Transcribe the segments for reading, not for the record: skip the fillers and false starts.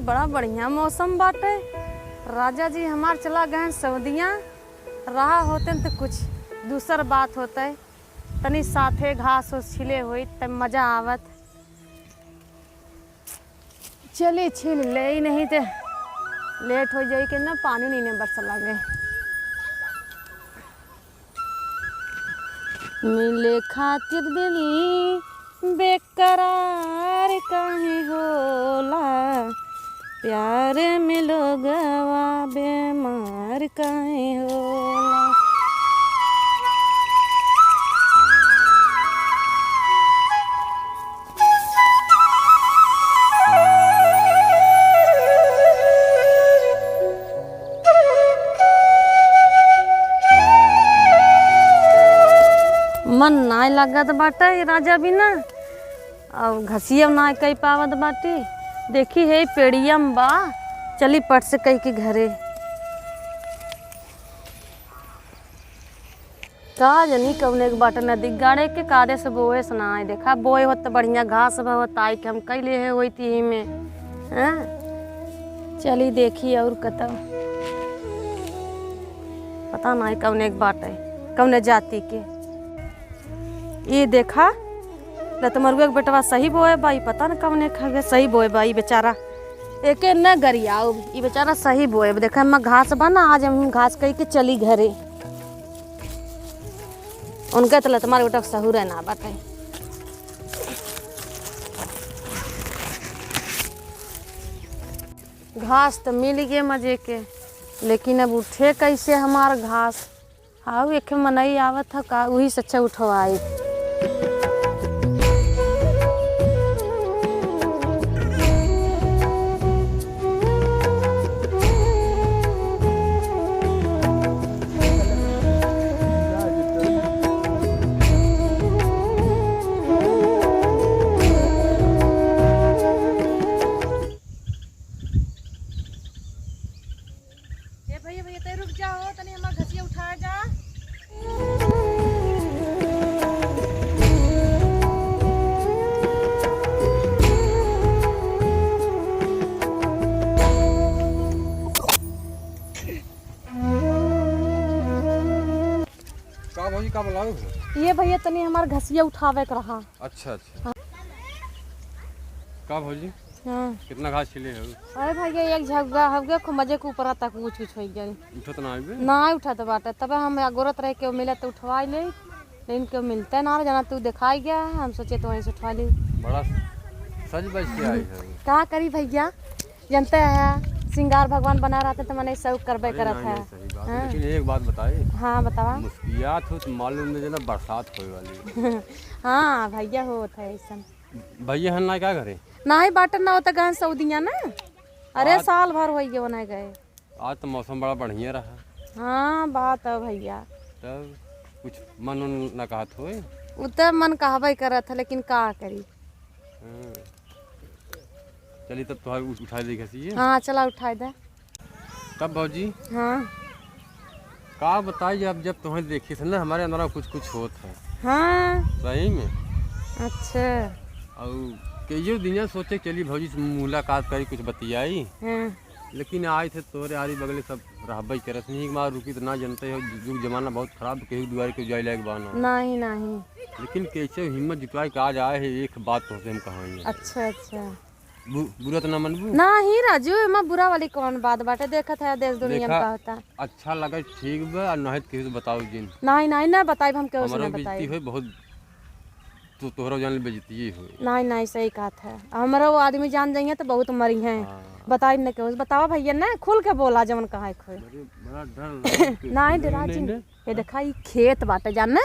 बड़ा बढ़िया मौसम बाटे। राजा जी हमार चला गए सऊदिया, रहा होते तो कुछ दूसर बात होते, तनी साथे घास उस छिले हुई तब मजा आवत। चलिए छिल ले ही नहीं तो लेट हो जाए कि ना पानी नहीं बरस लगे। मिले खातिर दिल बेकरार काहे होला, प्यार में लोगवा बेमार काहे होला। मन नाय लागत बाटे राजा बिना, और घसिया नाय कई पावत बाटी। देखी है पेड़ियम बा, चली पट से कई के घरे। का जनी कौने के बाटे नदी गाड़े के कादे से बोए सुनाए। देखा बोए होत तो बढ़िया घास होत आई के हम कैले है होई थी में। चली देखी और कतौ पता नहीं कौने के बाटे कौने जाति के। ये देखा लतमरुआ के बेटवा सही बोए बाई, पता न कौने खगे सही बोए बाई बेचारा एके न गरियाओ। ये बेचारा सही बोए। देखा हम घास बना, आज हम घास कही के चली घरे। उनके तो लतमार बेटा सहूर ना बाटे। घास तो मिल गए मजे के, लेकिन अब उठे कैसे हमार घास। हाँ एक मनई आवत था का, वही से अच्छा उठवाई। भैया रुक जाओ तनी हमार घसिया उठा जा। का भौजी का बुलाओ? ये भैया तनी हमार घसिया उठावे के रहा। अच्छा अच्छा। का भौजी हाँ कितना घास छिले हो? अरे भैया एक झग्गा हवगे खूब मजे के ऊपर तक कुछ कुछ हो गई। उठत ना आइबे? ना उठत बाटे, तब हम गोरत रह के मिले तो उठवाई ले, लेकिन क्यों मिलते ना जाना तू दिखाई गया। हम सोचे तो वहीं से उठवा ली। बड़ा सज बज के आई है। क्या करी भैया, जानते हैं श्रृंगार भगवान बना रहते तो मैंने सब करबे करत है। हाँ। लेकिन एक बात बताई। हाँ बतावा। मुस्कियात हो तो मालूम में ना बरसात होए वाली। हाँ भैया होत है ऐसा। भैया हन ना क्या करे? ना ही बाटन ना होता गहन सऊदिया ना। अरे साल भर हो गए ना गए। आज तो मौसम बड़ा बढ़िया रहा। हाँ बात है भैया। तब कुछ मन उन ना कहत होए? उतर मन कहबे करत है, लेकिन का करी। हाँ। चली तब तो उठा दी घसी। हाँ चला उठाए दे। तब भौजी हाँ का बताई, जब तुम्हें देखी थी ना हमारे अंदर कुछ कुछ होत है। हाँ सही में। अच्छा। और कईयों दिन सोचे चली भौजी से मुलाकात करी कुछ बतियाई। हाँ लेकिन आए थे तोरे आरी बगले सब रहबई करत नहीं। मार रुकी तो ना जानते हो युग जमाना बहुत खराब, कहीं दुआरे के जाए लायक बाना। नहीं नहीं। लेकिन कैसे हिम्मत जुटाई के आज आए है, एक बात तो हम कहानी। अच्छा अच्छा। बुरा तो ना मनबू? नहीं राजू, एमा बुरा वाली कौन बात बाटे। देखत है देश दुनिया में का होता। अच्छा लगे ठीक बा, और नहीं किसी तो बताओ जिन। नहीं नहीं ना बताई, हम क्यों से हमारा ना बताई। बेइज्जती हो बहुत, तो तोहरा जान बेइज्जती हो। नहीं नहीं सही बात है। हमारा वो आदमी जान जाएंगे तो बहुत मरी हैं। हाँ। बताई न क्यों बतावा भैया ना, खुल के बोला जवन कहा खोए। बड़ा डर नहीं डरा जी। ये देखा ये खेत बाटे जान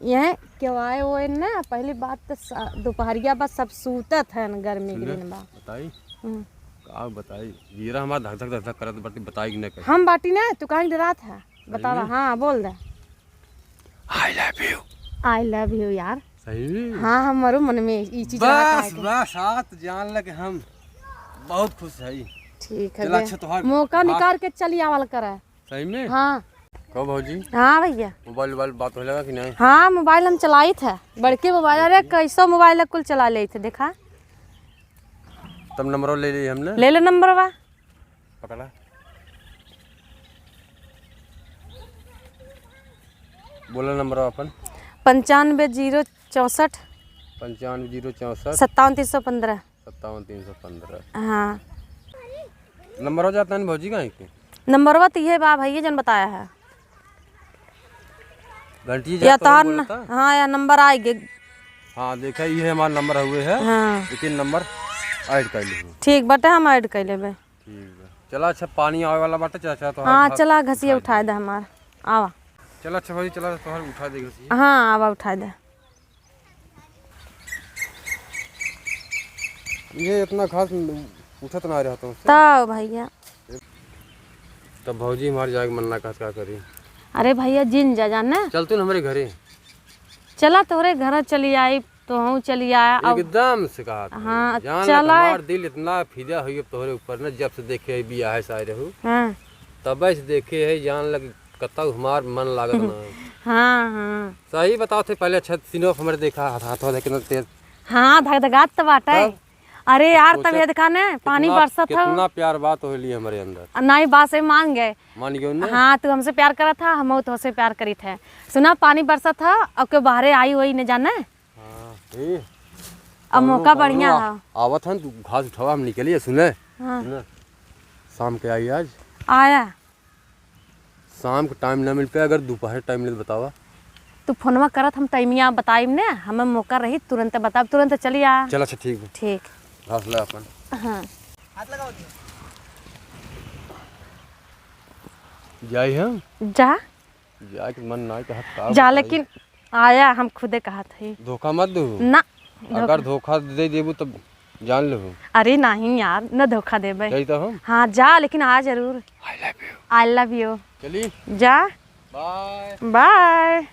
ये क्यों आए वो ना। पहली बात तो दोपहरिया बस सब सूतत है न, गर्मी के दिन बा। बताई का बताई वीरा हमारा धक धक धक करत बाटी, बताई न कर। हम बाटी ना तू कहीं डरा था बतावा। हाँ बोल दे। I love you. I love you यार। सही। हाँ हमारे मन में ये चीज बस बस साथ जान लगे हम बहुत खुश है। ठीक है अच्छा तोहार मौका निकाल के चली आवल करे। सही में। हाँ कहो भौजी। हाँ भैया। मोबाइल बात हो लगा कि नहीं? हाँ मोबाइल हम चलाई थे, बड़के मोबाइल। अरे कैसो मोबाइल कुल चला ले थे देखा। तब नंबर ले लिया हमने। ले ले नंबर बा। पकड़ा। बोला नंबर अपन। 95 064 95 064 57 315। 57 315। हाँ नंबर हो जाता है भौजी का के नंबरवा तो ये बा भैया जन बताया है। घंटी या तो तार बोला था। हाँ या नंबर आएगी। हाँ देखा ये हमारा नंबर हुए है। हाँ लेकिन नंबर ऐड कर ली। ठीक बटे हम ऐड कर लेबे। ठीक है चला। अच्छा पानी आवे वाला बाटे चाचा तो हाँ चला घसिया उठा दे हमार आवा। चला अच्छा भाई चला तो उठा दे घसिया। हाँ आवा उठा दे। ये इतना खास उठत ना रहा तो तब भैया तब भौजी हमारे जाके मन्ना का करी। अरे भैया जिन जा जाने चल तू हमारे घरे। चला तोरे घर चली आई तो हूँ चली आया अब। एकदम से कहा था। हाँ जान चला। हमार दिल इतना फिदा हुई तोहरे ऊपर न जब से देखे बिया है सारे रहू हाँ तब से देखे है जान लग कतौ हमार मन लागत ना। हाँ हाँ सही बताओ थे पहले अच्छा सिनोफ हमारे देखा हाथों कितना तेज। हाँ धगधगात तो बाटे। अरे यार तब ये देखा ने पानी बरसा था। कितना प्यार बात हो ली हमारे अंदर। नहीं बात से मान गए। मान गए उन्हें। हाँ तू हमसे प्यार करा था हम तो हमसे प्यार करी थे। सुना पानी बरसा था अब के बाहरे आई हुई न जाने। हाँ अब मौका बढ़िया है। आवत है तू घास उठावा हम निकलिए सुने। हाँ शाम के आई आज। आया शाम को टाइम ना मिल पाया अगर दोपहर टाइम मिले तो बतावा। तू फोनवा करत हम टाइमिया बताइम ने हमें मौका रही तुरंत बता तुरंत चली आ। चल अच्छा ठीक है। ठीक घास ले अपन। हाँ जाई हम जा जा के मन ना कहत का जा लेकिन आया हम खुदे कहा थे। धोखा मत दो। ना अगर धोखा दे देबू तब जान लो। अरे नहीं यार न धोखा देबे। जाई तो हम। हाँ जा लेकिन आ जरूर। आई लव यू। चली जा बाय बाय।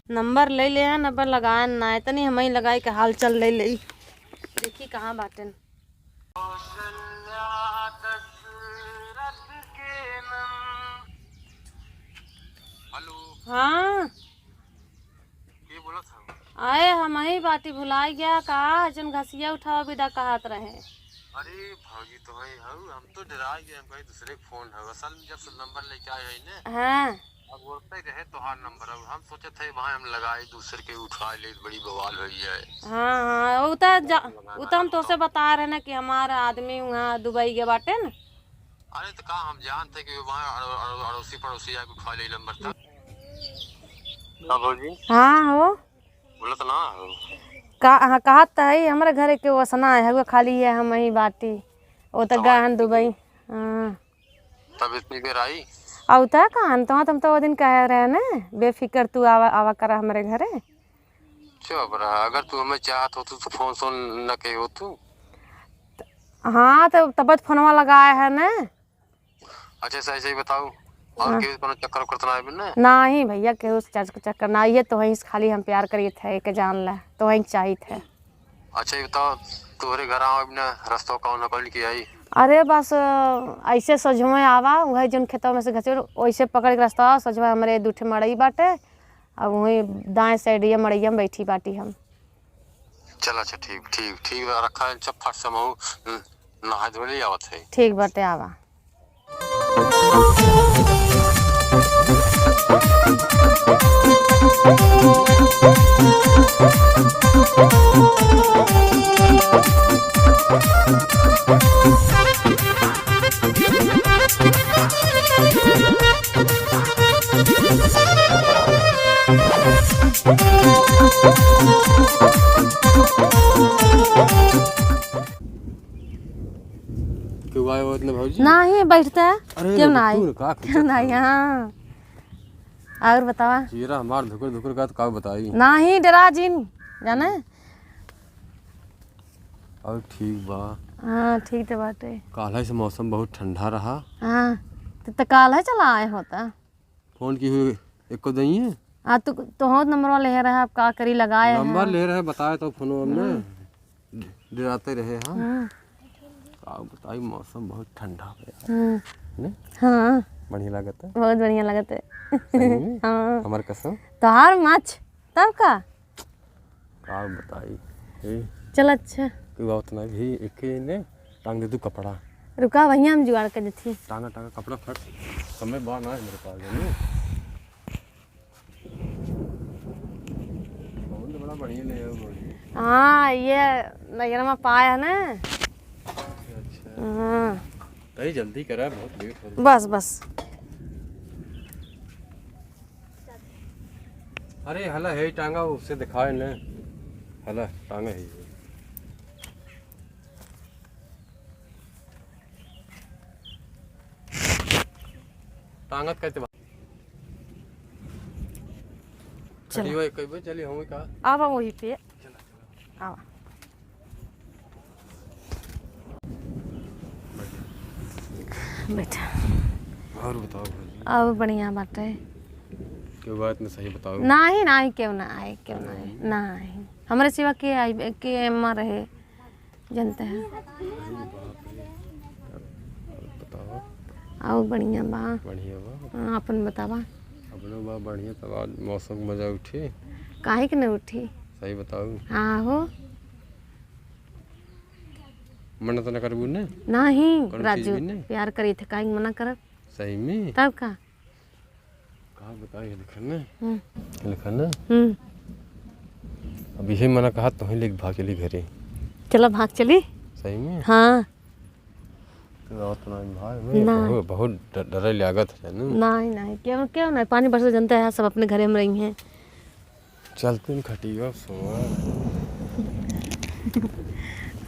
नंबर ले ले हैं नंबर लगाए ना है तनी हम ही लगाई के हाल चल ले ले देखी कहाँ बाटन। हेलो हाँ ये बोला था। आए हम ही बाटी भुलाई गया कहा जन घसिया उठाओ विदा कहत रहे। अरे भाजी तो है हम तो डरा गए हम कहीं दूसरे फोन है असल में जब से नंबर लेके आए है ना। हाँ अब बोलते रहे तोहार नंबर अब हम सोचे थे वहाँ हम लगाए दूसरे के उठा ले बड़ी बवाल हुई है। हाँ हाँ वो तो हम तो से बता रहे ना कि हमारा आदमी वहाँ दुबई के बाटे न। अरे तो कहा हम जानते कि वहाँ अड़ोसी पड़ोसी आके उठा ले नंबर था। जी हाँ हो बोला तो ना हो। कहा तो है हमारे घर के वसना है वो खाली है हम ही बाटी वो तो गहन दुबई। हाँ तब इतनी देर आई औता कहान तो तुम तो वो दिन कह रहे ना बेफिक्र तू आवा आवा करा हमारे घरे। चुप रहा अगर तू हमें चाहत हो तो फोन सोन न के हो तू। हाँ तो तब फोनवा लगाया है ना। अच्छा सही बताओ और के कोनो चक्कर करतना है ना। नहीं भैया के उस चक्कर ना ये तो वहीं खाली हम प्यार करिए थे के जान ला तो वहीं चाहिए थे। अच्छा ये बताओ तोहरे घर आओ बिना रास्ता कौन निकल के आई। अरे बस ऐसे सजमे आवा वही जन खेतों में से घसे वैसे पकड़ के रास्ता सजवा हमारे दूठे मड़ई बाटे अब वही दाएं साइड ये मड़ैया में बैठी बाटी हम। चल अच्छा ठीक ठीक ठीक रखा है फट समूह नहा धोले आवत है। ठीक बाटे आवा। क्यों आए हो इतने भाजी? नहीं बैठता है अरे क्यों ना आई क्यों क्यों ना आई। हाँ और बतावा चेहरा हमार धुकर धुकर का तो का बताई। नहीं डरा जिन जाने। और ठीक बा। हाँ ठीक तो बात है। काल्ह से मौसम बहुत ठंडा रहा। हाँ तो काल है चला आए होता फोन की हुई एक को दई है। हाँ तो हो नंबर ले रहा है आप का करी लगाए हैं। नंबर ले रहे बताए तो फोन हमने डराते रहे। हाँ का बताई मौसम बहुत ठंडा है यार। ने? हाँ बढ़िया लगत है। बहुत बढ़िया लगत है। सही में? हाँ हमार कसम तो हार मच तब का बताई चल अच्छा तू उतना भी एक ने टांग दे तू कपड़ा। रुका भैया हम जुगाड़ कर देती टांगा टांगा कपड़ा फट समय बाहर ना है मेरे पास जानी। फोन तो बड़ा बढ़िया ले आओ बोली। हाँ ये नजर में पाया ना। अच्छा हाँ तही जल्दी करा बहुत लेट हो बस बस अरे हला है टांगा उससे दिखाए ने हला टांगा है टांगत कहते चलिए कई बार चलिए हम का आवा वही पे आवा बेटा और बताओ भाई अब बढ़िया बात है। क्यों बात में सही बताओ। नहीं नहीं क्यों ना आए क्यों ना आए नहीं हमारे सिवा के आई के अम्मा रहे जानते हैं। बताओ और बढ़िया बा बढ़िया बा। हाँ, अपन बतावा अपने बा बढ़िया तब आज मौसम का मजा उठी काहे कि नहीं उठी। सही बताओ हाँ हो मना तो न करबू ने नहीं कौन चीज राजू भी नहीं? प्यार करी थे काहे मना करब सही में तब का कहा बताइए लिखन ने हम्म लिखन ने हम्म अब यही मना कहा तो ही लेके भाग चली घरे। चलो भाग चली। सही में हाँ तो उतना भाग में बहुत बहुत डरे लागत है जानू। नहीं नहीं क्यों क्यों नहीं पानी बरस जनता है सब अपने घरे में रही हैं। चलते खटिया सोआ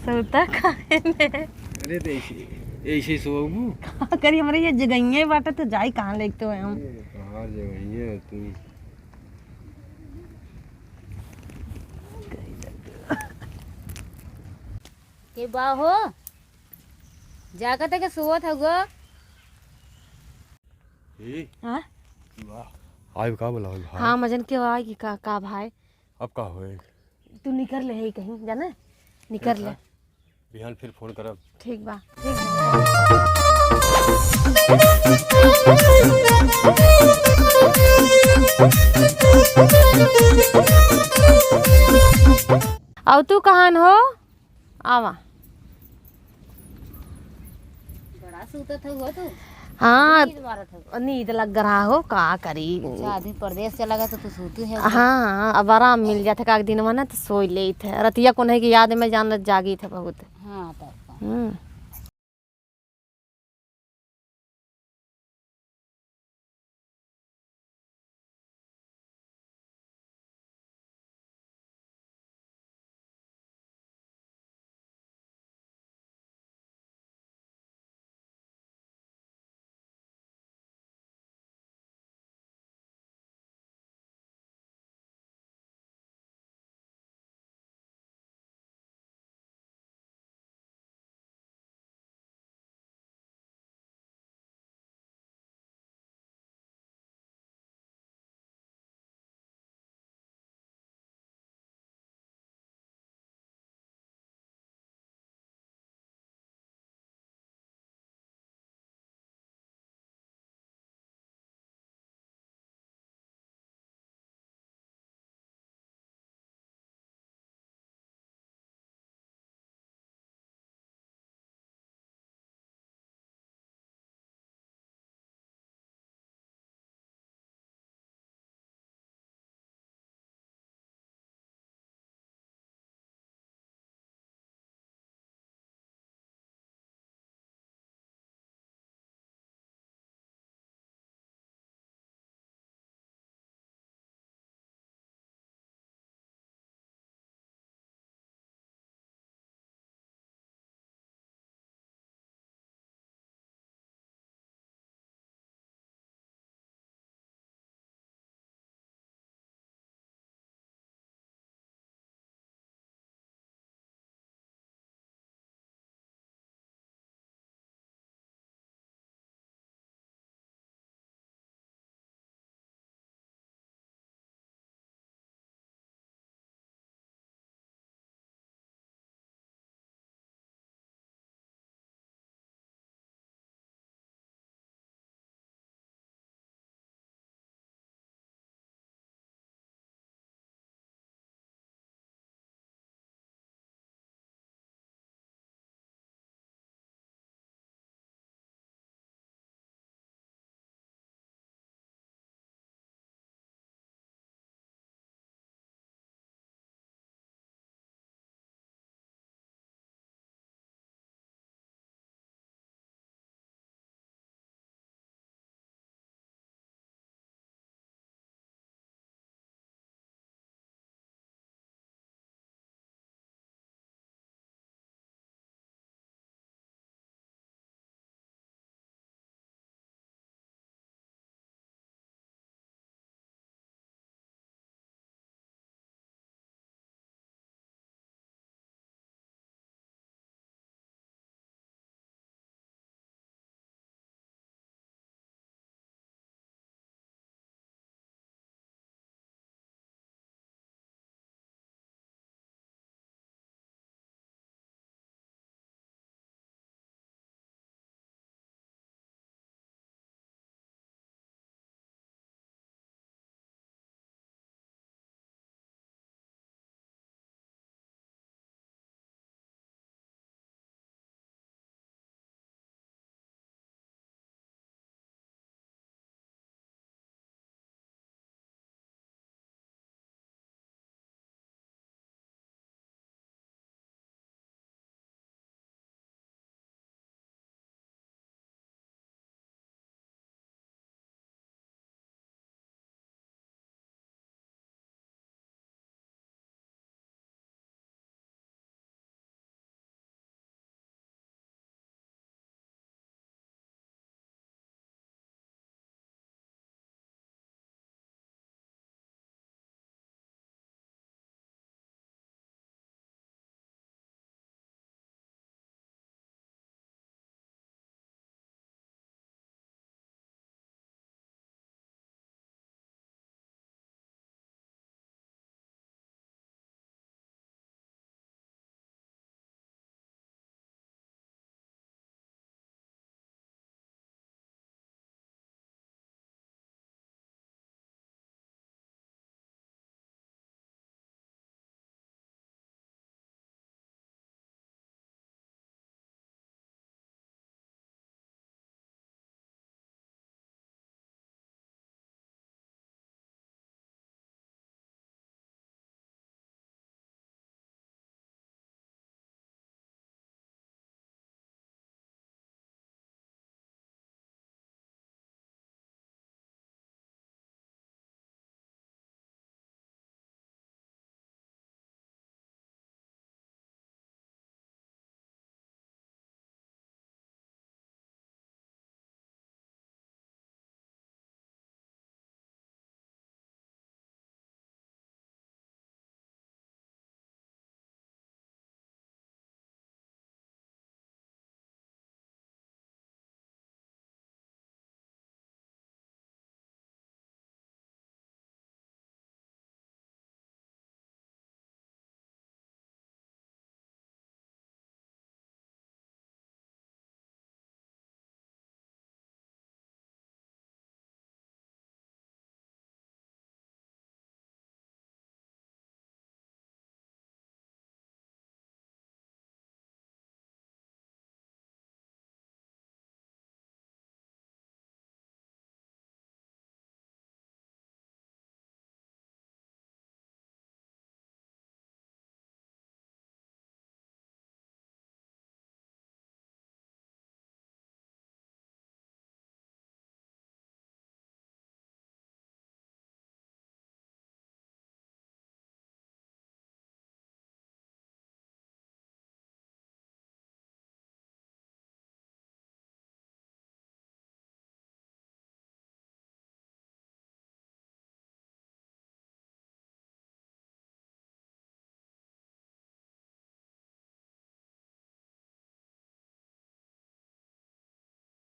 सोता काहे ने अरे तो ऐसे ही सोबू का करी हमारे ये जगह बाटे तो जाई कहाँ लेते हो हम। कहाँ जगह है तुम के बा हो जागत है के सुवत होगो। हाँ आयु का बोला भाई। हाँ मजन क्यों आएगी का भाई अब का होए तू निकल ले है कहीं जाना निकल ले बिहान फिर फोन करब। ठीक बा ठीक बा। अब तू कहाँ हो आवा। बड़ा सूतत हो तू। हाँ नींद मारत हो। नींद लग रहा हो का करी। अच्छा आदमी परदेश चला गया तो तू सूती है। हाँ अब आराम मिल जाता का दिन में ना तो सोई ले थे रतिया को नहीं की याद में जान जागी थे बहुत। हाँ तब हम्म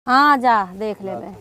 हाँ जा देख लेबे।